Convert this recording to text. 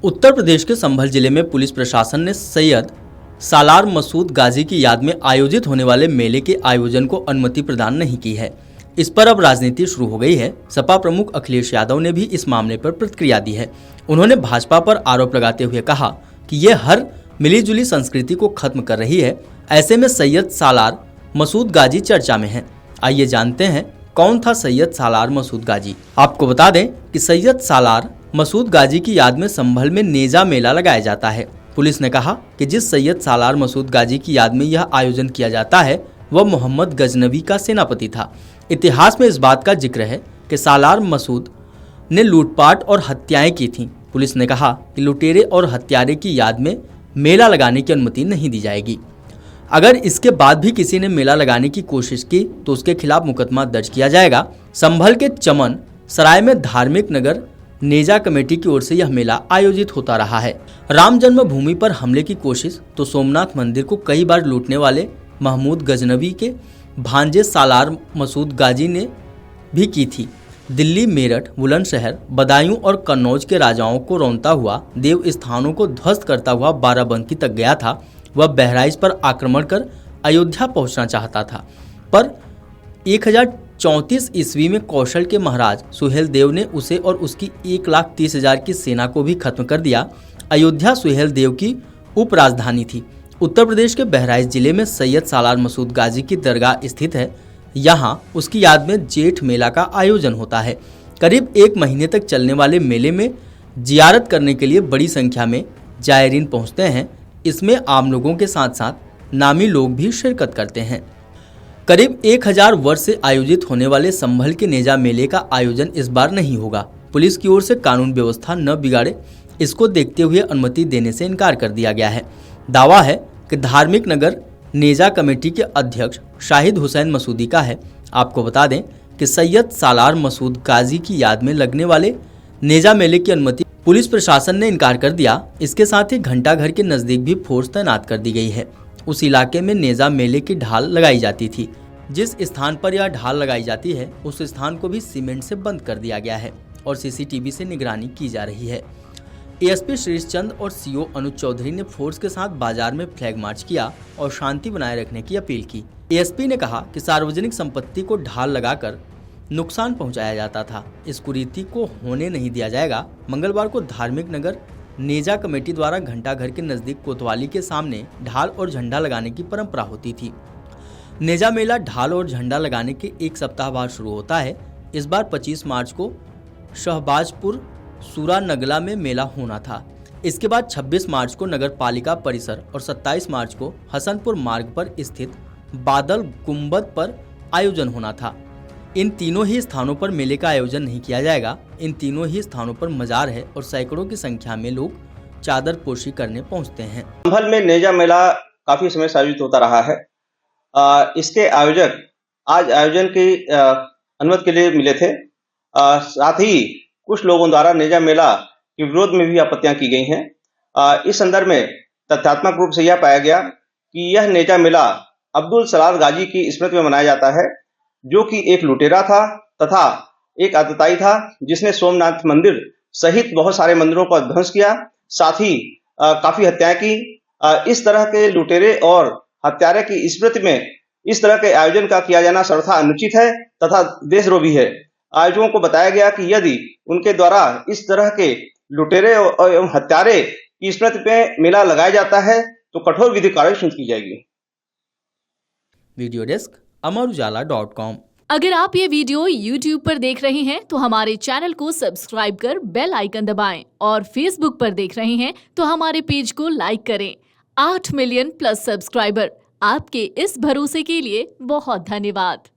उत्तर प्रदेश के संभल जिले में पुलिस प्रशासन ने सैयद सालार मसूद गाजी की याद में आयोजित होने वाले मेले के आयोजन को अनुमति प्रदान नहीं की है। इस पर अब राजनीति शुरू हो गई है। सपा प्रमुख अखिलेश यादव ने भी इस मामले पर प्रतिक्रिया दी है। उन्होंने भाजपा पर आरोप लगाते हुए कहा कि ये हर मिलीजुली संस्कृति को खत्म कर रही है। ऐसे में सैयद सालार मसूद गाजी चर्चा में है। आइए जानते हैं कौन था सैयद सालार मसूद गाजी। आपको बता दें कि सैयद सालार मसूद गाजी की याद में संभल में नेजा मेला लगाया जाता है। पुलिस ने कहा कि जिस सैयद सालार मसूद गाजी की याद में यह आयोजन किया जाता है वह मोहम्मद गजनवी का सेनापति था। इतिहास में इस बात का जिक्र है कि सालार मसूद ने लूटपाट और हत्याएं की थीं। पुलिस ने कहा कि लुटेरे और हत्यारे की याद में मेला लगाने की अनुमति नहीं दी जाएगी। अगर इसके बाद भी किसी ने मेला लगाने की कोशिश की तो उसके खिलाफ मुकदमा दर्ज किया जाएगा। संभल के चमन सराय में धार्मिक नगर नेजा कमेटी की ओर से यह मेला आयोजित होता रहा है। राम जन्मभूमि पर हमले की कोशिश तो सोमनाथ मंदिर को कई बार लूटने वाले महमूद गजनवी के भांजे सालार मसूद गाजी ने भी की थी। दिल्ली, मेरठ, बुलंदशहर, बदायूं और कन्नौज के राजाओं को रौंदता हुआ, देव स्थानों को ध्वस्त करता हुआ बाराबंकी तक गया था। वह बहराइच पर आक्रमण कर अयोध्या पहुंचना चाहता था, पर 1034 ईस्वी में कौशल के महाराज सुहेल देव ने उसे और उसकी 1,30,000 की सेना को भी खत्म कर दिया। अयोध्या सुहेल देव की उप राजधानी थी। उत्तर प्रदेश के बहराइच जिले में सैयद सालार मसूद गाजी की दरगाह स्थित है। यहाँ उसकी याद में जेठ मेला का आयोजन होता है। करीब 1 महीने तक चलने वाले मेले में जियारत करने के लिए बड़ी संख्या में जायरीन पहुँचते हैं। इसमें आम लोगों के साथ साथ नामी लोग भी शिरकत करते हैं। करीब 1000 वर्ष से आयोजित होने वाले संभल के नेजा मेले का आयोजन इस बार नहीं होगा। पुलिस की ओर से कानून व्यवस्था न बिगाड़े इसको देखते हुए अनुमति देने से इनकार कर दिया गया है। दावा है कि धार्मिक नगर नेजा कमेटी के अध्यक्ष शाहिद हुसैन मसूदी का है। आपको बता दें कि सैयद सालार मसूद गाजी की याद में लगने वाले नेजा मेले की अनुमति पुलिस प्रशासन ने इनकार कर दिया। इसके साथ ही घंटाघर के नजदीक भी फोर्स तैनात कर दी गई है। उस इलाके में नेजा मेले की ढाल लगाई जाती थी। जिस स्थान पर यह ढाल लगाई जाती है उस स्थान को भी सीमेंट से बंद कर दिया गया है और सीसीटीवी से निगरानी की जा रही है। एएसपी श्रीश चंद और सीओ अनुज चौधरी ने फोर्स के साथ बाजार में फ्लैग मार्च किया और शांति बनाए रखने की अपील की। एएसपी ने कहा कि सार्वजनिक संपत्ति को ढाल लगाकर नुकसान पहुंचाया जाता था। इस कुरीति को होने नहीं दिया जाएगा। मंगलवार को धार्मिक नगर नेजा कमेटी द्वारा घंटाघर के नजदीक कोतवाली के सामने ढाल और झंडा लगाने की परंपरा होती थी। नेजा मेला ढाल और झंडा लगाने के 1 सप्ताह बाद शुरू होता है। इस बार 25 मार्च को शहबाजपुर सूरा नगला में मेला होना था। इसके बाद 26 मार्च को नगर पालिका परिसर और 27 मार्च को हसनपुर मार्ग पर स्थित बादल गुंबद पर आयोजन होना था। इन तीनों ही स्थानों पर मेले का आयोजन नहीं किया जाएगा। इन तीनों ही स्थानों पर मजार है और सैकड़ों की संख्या में लोग चादर पोशी करने पहुंचते हैं। संभल में नेजा मेला काफी समय से आयोजित होता रहा है। इसके आयोजक आज आयोजन की अनुमति के लिए मिले थे। साथ ही कुछ लोगों द्वारा नेजा मेला के विरोध में भी आपत्तियां की गई हैं। इस संदर्भ में तथ्यात्मक रूप से यह पाया गया कि यह नेजा मेला अब्दुल सलार गाजी की स्मृति में मनाया जाता है, जो कि एक लुटेरा था तथा एक आतताई था जिसने सोमनाथ मंदिर सहित बहुत सारे मंदिरों का ध्वंस किया, साथ ही काफी हत्याएं की। इस तरह के लुटेरे और हत्यारे की स्मृति में इस तरह के आयोजन का किया जाना सर्वथा अनुचित है तथा देशद्रोही है। आयोजकों को बताया गया कि यदि उनके द्वारा इस तरह के लुटेरे एवं हत्यारे की स्मृति में मेला लगाया जाता है तो कठोर विधिक कार्रवाई सुनिश्चित की जाएगी। वीडियो डेस्क अमरउजाला.com। अगर आप ये वीडियो YouTube पर देख रहे हैं तो हमारे चैनल को सब्सक्राइब कर बेल आइकन दबाएं और Facebook पर देख रहे हैं तो हमारे पेज को लाइक करें। 8 मिलियन प्लस सब्सक्राइबर, आपके इस भरोसे के लिए बहुत धन्यवाद।